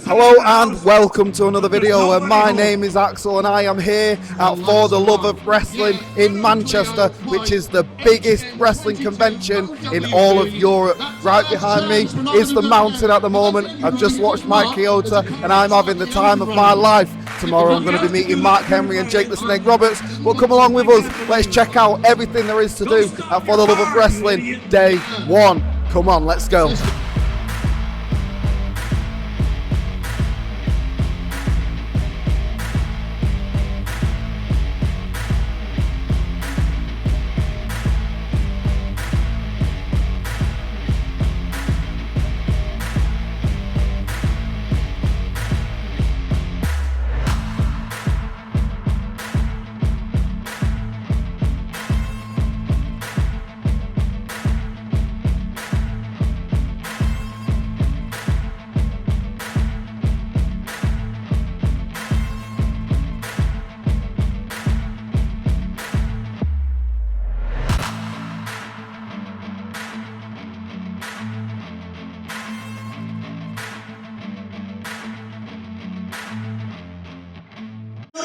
Hello and welcome to another video. My name is Axel and I am here at For the Love of Wrestling in Manchester, which is the biggest wrestling convention in all of Europe. Right behind me is the Mountie at the moment. I've just watched my Chioda and I'm having the time of my life. Tomorrow I'm going to be meeting Mark Henry and Jake the Snake Roberts. But come along with us, let's check out everything there is to do at For the Love of Wrestling Day 1. Come on, let's go.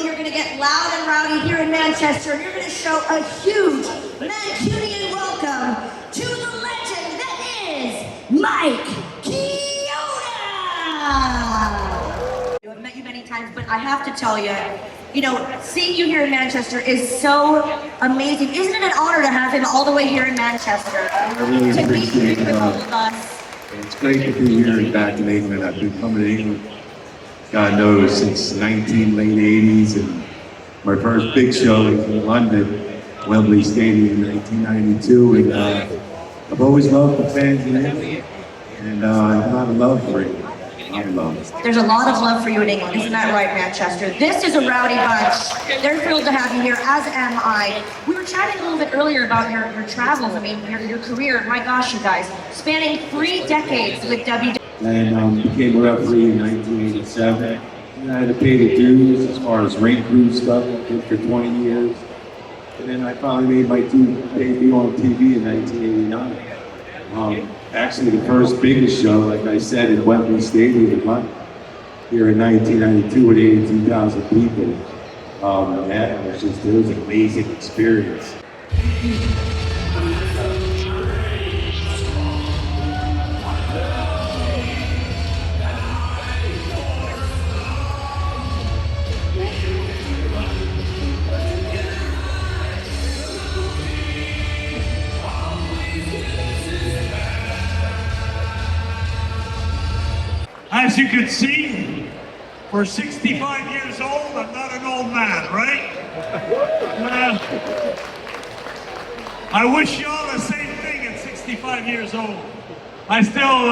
You're going to get loud and rowdy here in Manchester. You're going to show a huge Mancunian welcome to the legend that is Mike Chioda. I've met you many times, but I have to tell you, seeing you here in Manchester is so amazing. Isn't it an honor to have him all the way here in Manchester? I really appreciate it. It's great to be here back in England. I've been coming to England, God knows, since late 80s, and my first big show was in London, Wembley Stadium in 1992, and I've always loved the fans in England, and I have a lot of love for it. There's a lot of love for you in England, isn't that right, Manchester? This is a rowdy bunch. They're thrilled to have you here, as am I. We were chatting a little bit earlier about your travels, your career. My gosh, you guys, spanning 3 decades with WWE. And became a referee in 1987. And I had to pay the dues as far as ring crew stuff. I did for 20 years. And then I finally made my debut on TV in 1989. Actually, the first biggest show, like I said, in Wembley Stadium in London, here in 1992 with 82,000 people. It was an amazing experience. As you can see, for 65 years old, I'm not an old man, right? I wish you all the same thing at 65 years old. I still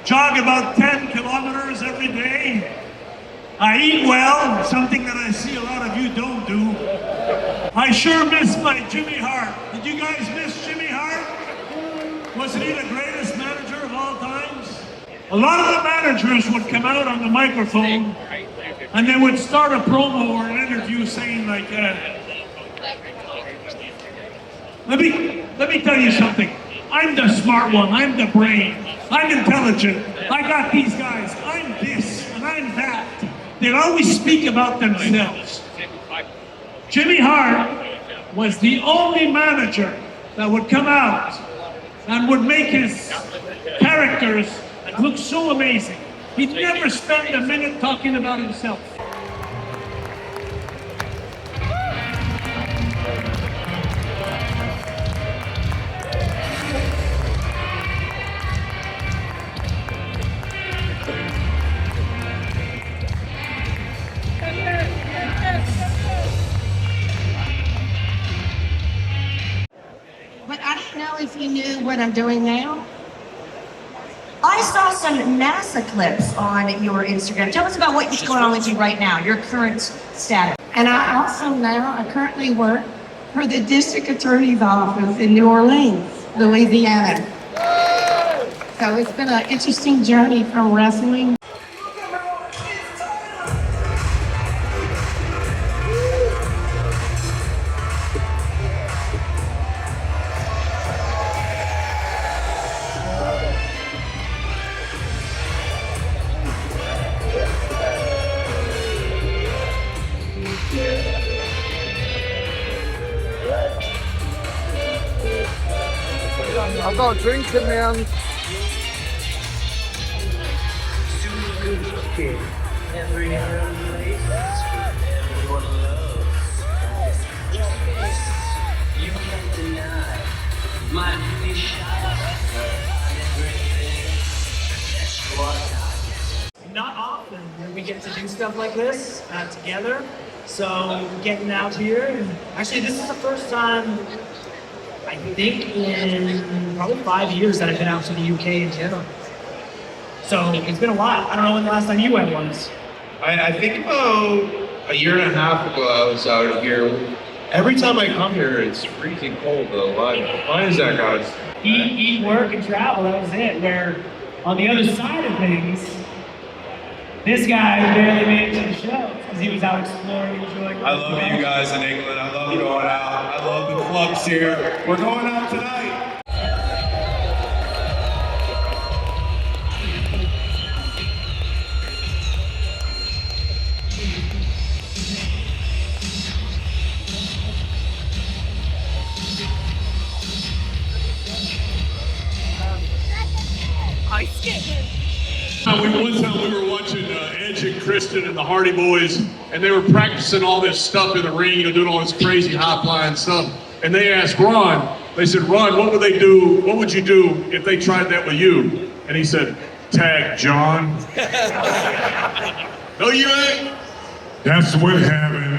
jog about 10 kilometers every day. I eat well, something that I see a lot of you don't do. I sure miss my Jimmy Hart. Did you guys miss Jimmy Hart? Wasn't he the greatest manager of all times? A lot of the managers would come out on the microphone and they would start a promo or an interview saying like, let me tell you something. I'm the smart one, I'm the brain, I'm intelligent, I got these guys, I'm this and I'm that. They'd always speak about themselves. Jimmy Hart was the only manager that would come out and would make his characters look so amazing. He'd never spend a minute talking about himself. But I don't know if you knew what I'm doing now. I saw some NASA clips on your Instagram. Tell us about what's going on with you right now, your current status. And I currently work for the district attorney's office in New Orleans, Louisiana. So it's been an interesting journey from wrestling. I've got a drink in my hand. You can't deny my beauty shines. Not often when we get to do stuff like this together. So getting out here, and actually this is the first time I think in probably 5 years that I've been out to the UK in general. So it's been a while. I don't know when the last time you went was. I think about a year and a half ago I was out here. Every time I come here, it's freezing cold though. Why is that, guys? Eat, work, and travel, that was it. Where on the other side of things, this guy barely made it to the show because he was out exploring, enjoying. I love you guys in England. I love going out. I love the clubs here. We're going out tonight. One time we were watching Edge and Kristen and the Hardy Boys, and they were practicing all this stuff in the ring, doing all this crazy high-flying stuff. And they asked Ron, they said, Ron, what would they do? What would you do if they tried that with you? And he said, tag John. No, you ain't. That's what having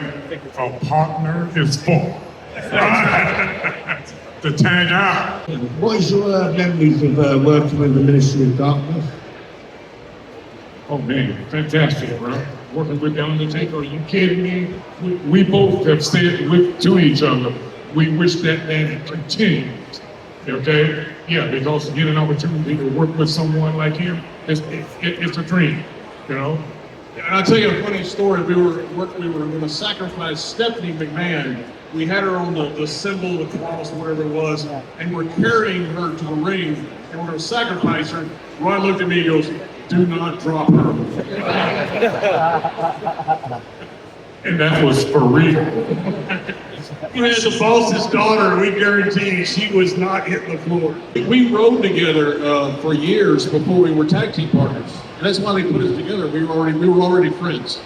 a partner is for. To tag out. What is your memories of working with the Ministry of Darkness? Oh man, fantastic, bro. Working with The Undertaker, are you kidding me? We both have said to each other, we wish that man continued. Okay? Yeah, because getting an opportunity to work with someone like him, it's a dream, you know? And I'll tell you a funny story. We were going to sacrifice Stephanie McMahon. We had her on the symbol, the cross, whatever it was, and we're carrying her to the ring, and we're going to sacrifice her. Ron looked at me and goes, do not drop her. And that was for real. We had the boss's daughter, and we guaranteed she was not hitting the floor. We rode together for years before we were tag team partners. And that's why they put us together. We were already friends.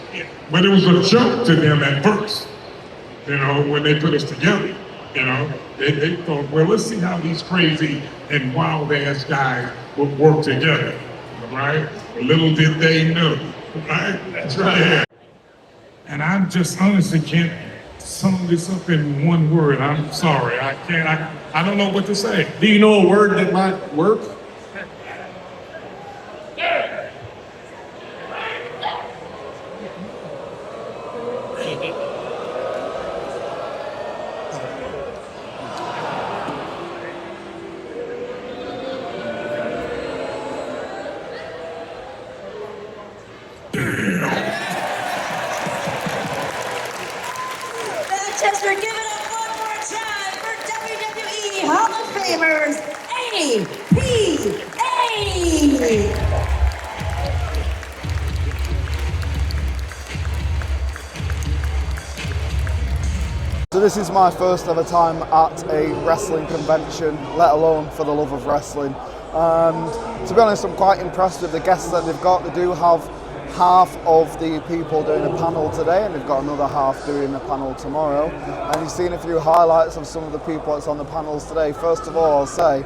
But it was a joke to them at first, you know, when they put us together. You know, they thought, well, let's see how these crazy and wild ass guys would work together. Right? Little did they know, right? That's right. And I just honestly can't sum this up in one word. I'm sorry, I can't, I don't know what to say. Do you know a word that might work? Manchester, give it up one more time for WWE Hall of Famers, APA! So this is my first ever time at a wrestling convention, let alone for the love of wrestling. And to be honest, I'm quite impressed with the guests that they've got. They do have half of the people doing a panel today, and they've got another half doing a panel tomorrow. And you've seen a few highlights of some of the people that's on the panels today. First of all, I'll say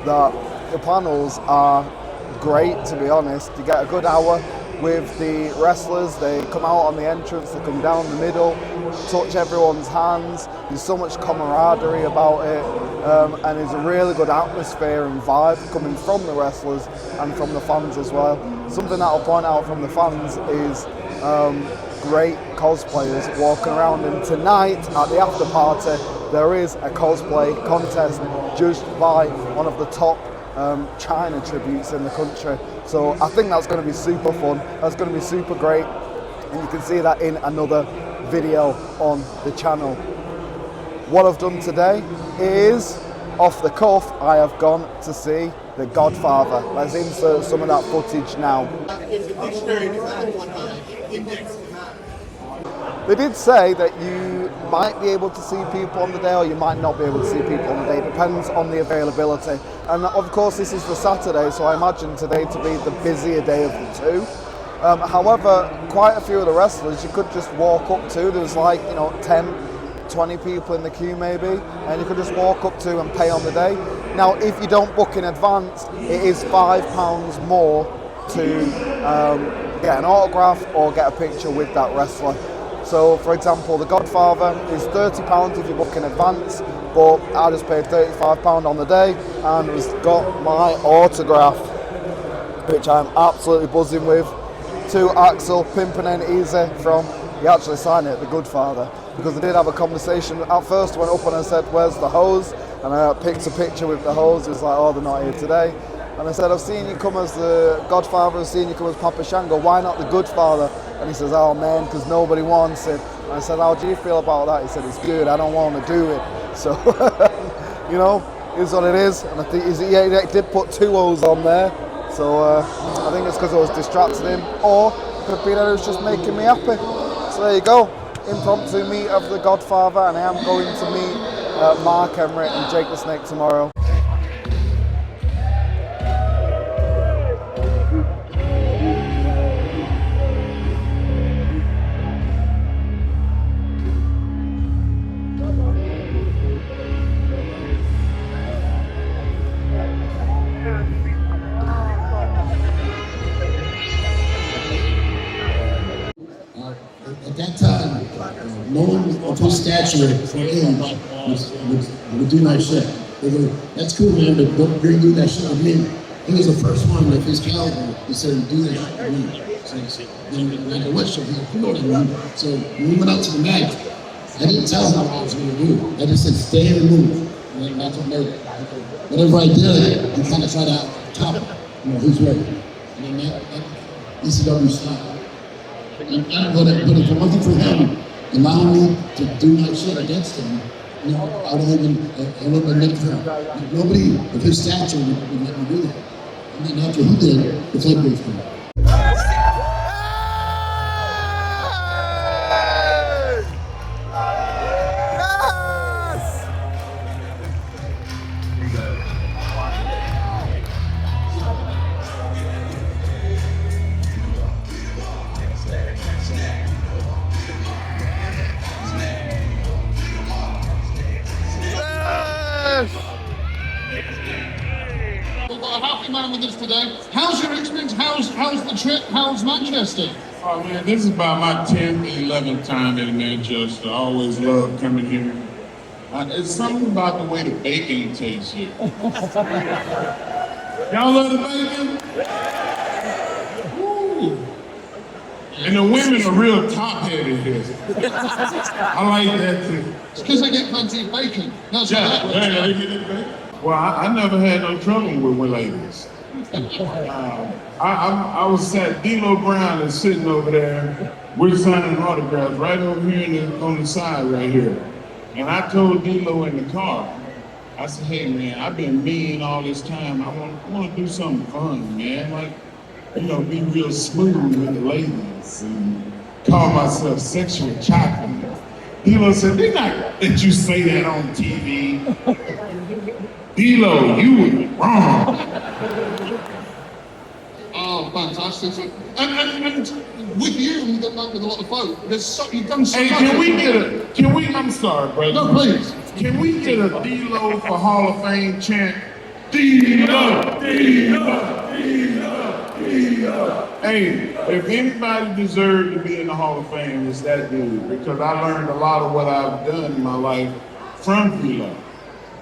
that the panels are great, to be honest. You get a good hour with the wrestlers. They come out on the entrance, they come down the middle, touch everyone's hands. There's so much camaraderie about it, and there's a really good atmosphere and vibe coming from the wrestlers and from the fans as well. Something that I'll point out from the fans is great cosplayers walking around, and tonight at the after party there is a cosplay contest judged by one of the top China tributes in the country. So I think that's going to be super fun, that's going to be super great, and you can see that in another video on the channel. What I've done today is, off the cuff, I have gone to see The Godfather. Let's insert some of that footage now. They did say that you might be able to see people on the day or you might not be able to see people on the day. It depends on the availability. And of course this is the Saturday, so I imagine today to be the busier day of the two. However, quite a few of the wrestlers you could just walk up to. There was like, 10, 20 people in the queue maybe, and you could just walk up to and pay on the day. Now if you don't book in advance, it is £5 more to get an autograph or get a picture with that wrestler. So for example, the Godfather is £30 if you book in advance, but I just paid £35 on the day and has got my autograph, which I'm absolutely buzzing with. To Axel Pimpernel Easy from, he actually signed it, the Godfather, because I did have a conversation. At first I went up and I said, where's the hose? And I picked a picture with the hose. He was like, oh, they're not here today. And I said, I've seen you come as the Godfather, I've seen you come as Papa Shango, why not the Godfather? And he says, oh man, because nobody wants it. And I said, how do you feel about that? He said, it's good, I don't want to do it. So, is what it is. And I think he did put 2 O's on there. So I think it's because I was distracting him, or it could be that it was just making me happy. So there you go, impromptu meet of the Godfather, and I am going to meet Mark Emmerich and Jake the Snake tomorrow. At that time, no one of his stature or age would do my shit. They go, that's cool, man, but don't do that shit with me. He was the first one of his caliber that said, do that shit with me. So, like a West Show, he's like, you know what I mean? So when we went out to the match, I didn't tell him what I was going to do. I just said, stay in the move. And that's what made it. Whatever I did, he kind of tried to top his way. And then that ECW style. And but if it wasn't for him allowing me to do my shit against him, I would have been looking for him. Nobody of his stature would let me do that. And then after he did, the floodgates came. With us today. How's your experience? How's the trip? How's Manchester? Oh man, this is about my 10th, 11th time in Manchester. I always love coming here. It's something about the way the bacon tastes here. Y'all love the bacon? Woo. And the women are real top-heavy here. I like that too. It's because I get plenty of bacon. That's they get it bacon. Well, I never had no trouble with ladies. I was sat, D-Lo Brown is sitting over there. We're signing autographs right over here on the side right here. And I told D-Lo in the car, I said, hey man, I've been mean all this time. I want to do something fun, man. Like, be real smooth with the ladies and call myself sexual chocolate. D-Lo said, they not let you say that on TV. D-Lo, you were wrong. Oh, fantastic. And with you, you've done that with a lot of folk. You've done so much. Hey, I'm sorry, brother. No, please. Can we get a D-Lo for Hall of Fame chant? D-Lo, D-Lo, D-Lo, D-Lo. Hey, if anybody deserved to be in the Hall of Fame, it's that dude, because I learned a lot of what I've done in my life from D-Lo.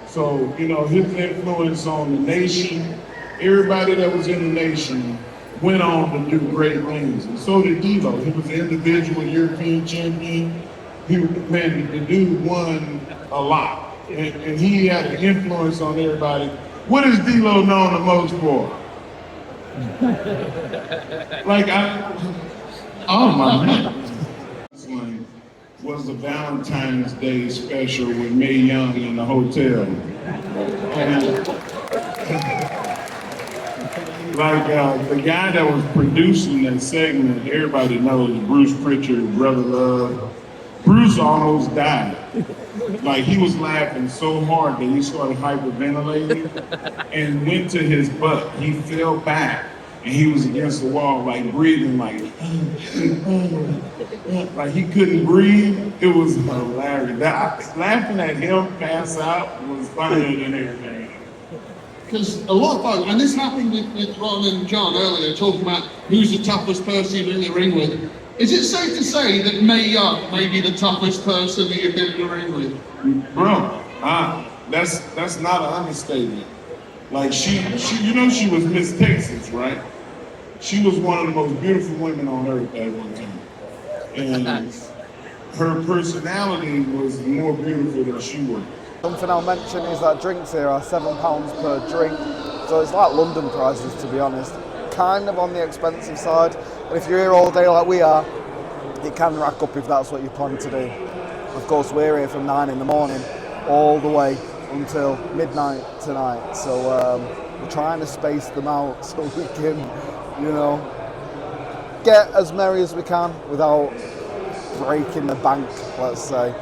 So, his influence on the nation, everybody that was in the nation went on to do great things. And so did D-Lo. He was an individual European champion. The dude won a lot. And he had an influence on everybody. What is D-Lo known the most for? Oh my man. Was the Valentine's Day special with Mae Young in the hotel. Like the guy that was producing that segment, everybody knows Bruce Pritchard, Brother Love. Bruce almost died. Like he was laughing so hard that he started hyperventilating and went to his butt. He fell back and he was against the wall, like breathing like he couldn't breathe. It was hilarious. Laughing at him pass out was funnier than everything. Because a lot of folks, and this happened with Ron and John earlier, talking about who's the toughest person you've been in the ring with. Is it safe to say that Mae Young may be the toughest person that you've been in the ring with? Bro, that's not an understatement. Like she she was Miss Texas, right? She was one of the most beautiful women on earth at one time. And her personality was more beautiful than she was. Something I'll mention is that drinks here are £7 per drink, so it's like London prices, to be honest. Kind of on the expensive side, but if you're here all day like we are, it can rack up if that's what you plan to do. Of course, we're here from 9 in the morning all the way until midnight tonight, so we're trying to space them out so we can, get as merry as we can without breaking the bank, let's say.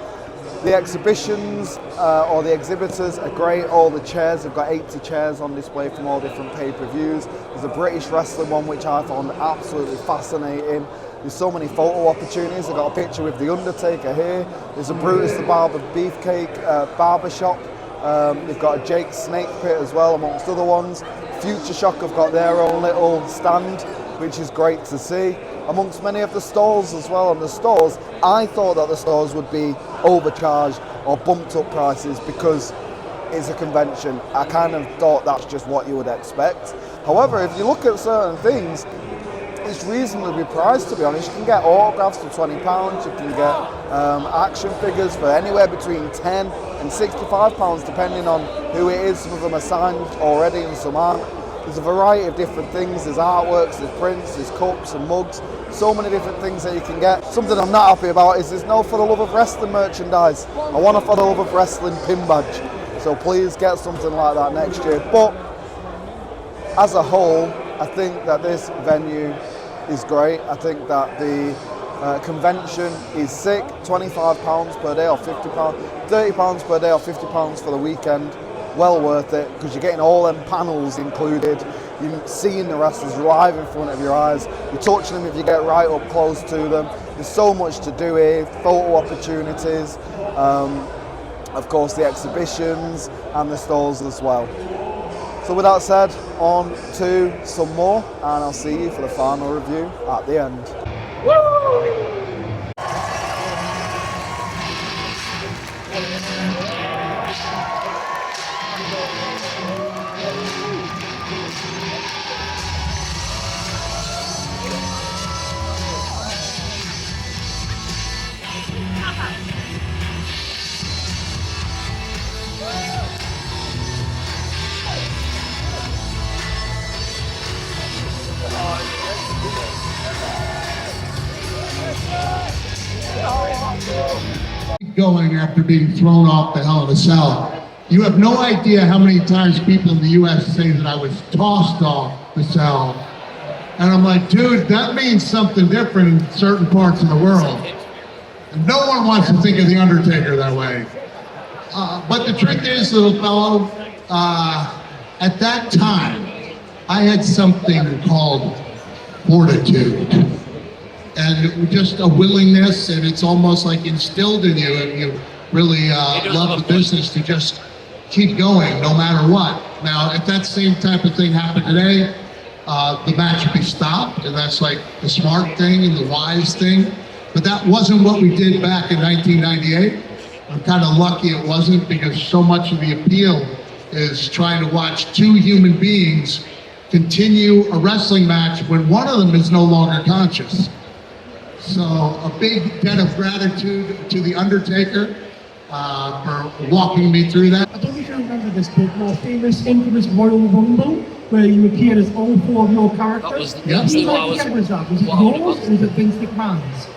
The exhibitions or the exhibitors are great. All the chairs, they've got 80 chairs on display from all different pay-per-views. There's a British wrestling one which I found absolutely fascinating. There's so many photo opportunities. I've got a picture with The Undertaker here. There's a Brutus the Barber Beefcake barber shop. They've got a Jake Snake Pit as well, amongst other ones. Future Shock have got their own little stand, which is great to see. Amongst many of the stalls as well. And the stores, I thought that the stores would be overcharged or bumped up prices because it's a convention. I kind of thought that's just what you would expect. However, if you look at certain things, it's reasonably priced, to be honest. You can get autographs for £20, you can get action figures for anywhere between £10 and £65, depending on who it is. Some of them are signed already and some aren't. There's a variety of different things. There's artworks, there's prints, there's cups and mugs. So many different things that you can get. Something I'm not happy about is there's no For the Love of Wrestling merchandise. I want a For the Love of Wrestling pin badge. So please get something like that next year. But as a whole, I think that this venue is great. I think that the convention is sick. £25 per day or £50, £30 per day or £50 for the weekend. Well worth it, because you're getting all them panels included. You're seeing the wrestlers live in front of your eyes. You're touching them if you get right up close to them. There's so much to do here. Photo opportunities, of course the exhibitions and the stalls as well. So with that said, on to some more, and I'll see you for the final review at the end. Woo! Going after being thrown off the Hell in a Cell. You have no idea how many times people in the US say that I was tossed off the cell. And I'm like, dude, that means something different in certain parts of the world. And no one wants to think of The Undertaker that way. But the truth is, little fellow, at that time, I had something called fortitude. And just a willingness, and it's almost like instilled in you, and you really love the business to just keep going no matter what. Now, if that same type of thing happened today, the match would be stopped, and that's like the smart thing and the wise thing. But that wasn't what we did back in 1998. I'm kind of lucky it wasn't, because so much of the appeal is trying to watch two human beings continue a wrestling match when one of them is no longer conscious. So a big debt of gratitude to The Undertaker for walking me through that. I don't know if you remember this, but your famous, infamous Royal Rumble, where you appeared as all four of your characters. That was Whose idea was that? Was it yours or was it Vince McMahon's?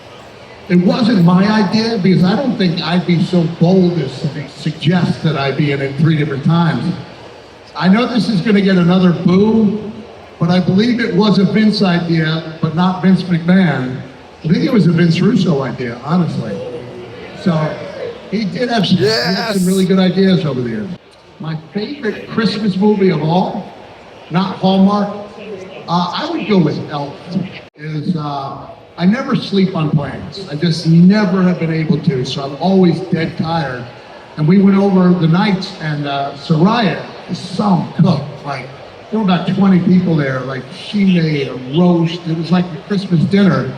It wasn't my idea, because I don't think I'd be so bold as to suggest that I'd be in it 3 different times. I know this is going to get another boo, but I believe it was a Vince idea, but not Vince McMahon. I think it was a Vince Russo idea, honestly. So he did have some, he had some really good ideas over the years. My favorite Christmas movie of all, not Hallmark, I would go with Elf. I never sleep on planes. I just never have been able to, so I'm always dead tired. And we went over the nights, and Soraya is some cook. Like, there were about 20 people there. Like, she made a roast. It was like a Christmas dinner.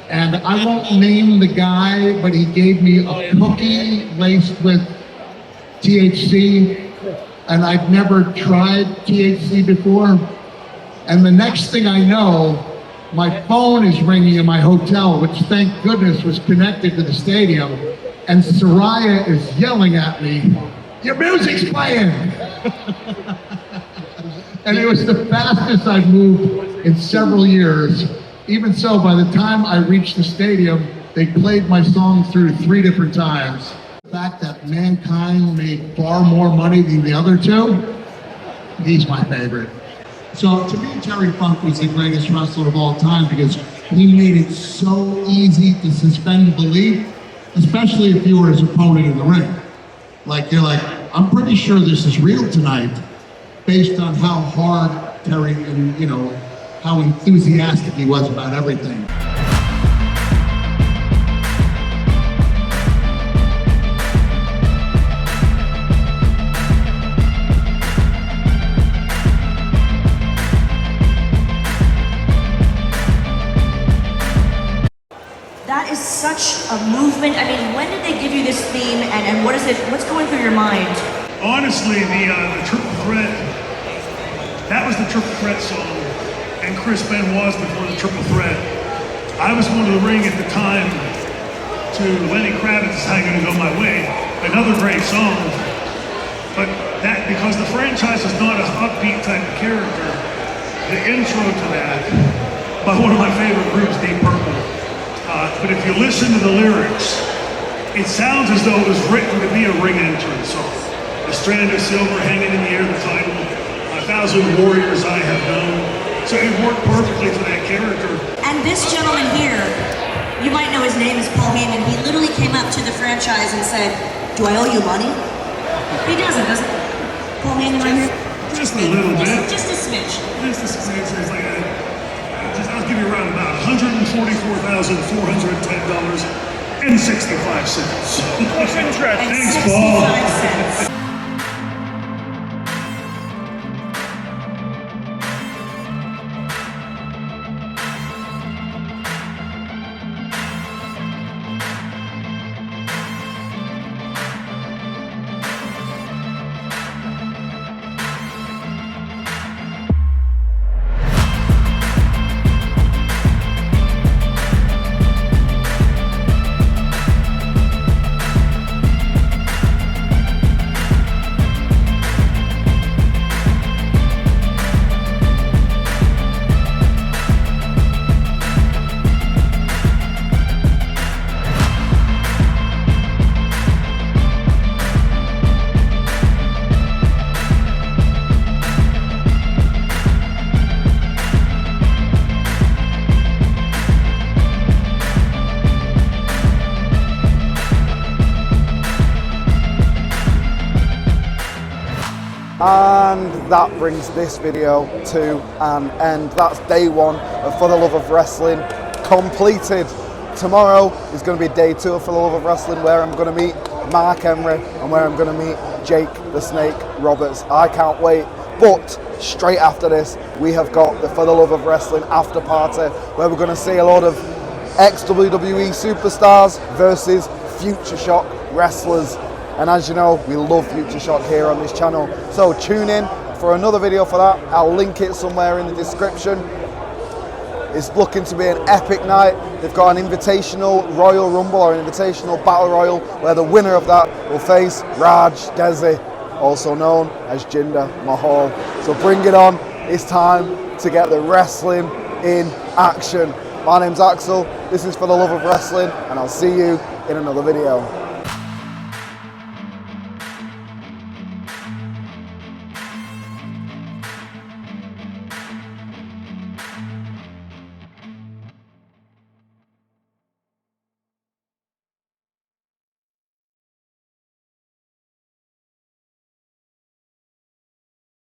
And I won't name the guy, but he gave me a cookie laced with THC. And I'd never tried THC before. And the next thing I know, my phone is ringing in my hotel, which thank goodness was connected to the stadium. And Soraya is yelling at me, "Your music's playing!" And it was the fastest I've moved in several years. Even so, by the time I reached the stadium, they played my song through 3 different times. The fact that Mankind made far more money than the other two, he's my favorite. So to me, Terry Funk was the greatest wrestler of all time because he made it so easy to suspend belief, especially if you were his opponent in the ring. Like, you're like, I'm pretty sure this is real tonight, based on how hard Terry and, you know, how enthusiastic he was about everything. That is such a movement. I mean, when did they give you this theme, and what's going through your mind? Honestly, the Triple Threat, that was the Triple Threat song, and Chris Benoit's before the Triple Threat. I was going to the ring at the time to Lenny Kravitz's "How You Gonna Go My Way," another great song, but that, because the franchise is not an upbeat type of character, the intro to that, by one of my favorite groups, Deep Purple. But if you listen to the lyrics, it sounds as though it was written to be a ring entrance song. The strand of silver hanging in the air, the title, 1,000 warriors I have known. So it worked perfectly for that character. And this gentleman here, you might know his name is Paul Heyman. He literally came up to the franchise and said, "Do I owe you money?" He doesn't he? Paul Heyman right here? Just a little bit. Just a smidge. Just a smidge. It's like I'll give you around about $144,410.65. Thanks, Paul. And that brings this video to an end. That's day 1 of For the Love of Wrestling completed. Tomorrow is going to be day 2 of For the Love of Wrestling, where I'm going to meet Mark Henry and where I'm going to meet Jake the Snake Roberts. I can't wait. But straight after this, we have got the For the Love of Wrestling after party, where we're going to see a lot of ex-WWE superstars versus Future Shock wrestlers. And as you know, we love Future Shock here on this channel. So tune in for another video for that. I'll link it somewhere in the description. It's looking to be an epic night. They've got an invitational Royal Rumble or an invitational Battle Royal, where the winner of that will face Raj Desi, also known as Jinder Mahal. So bring it on. It's time to get the wrestling in action. My name's Axel. This is For the Love of Wrestling, and I'll see you in another video.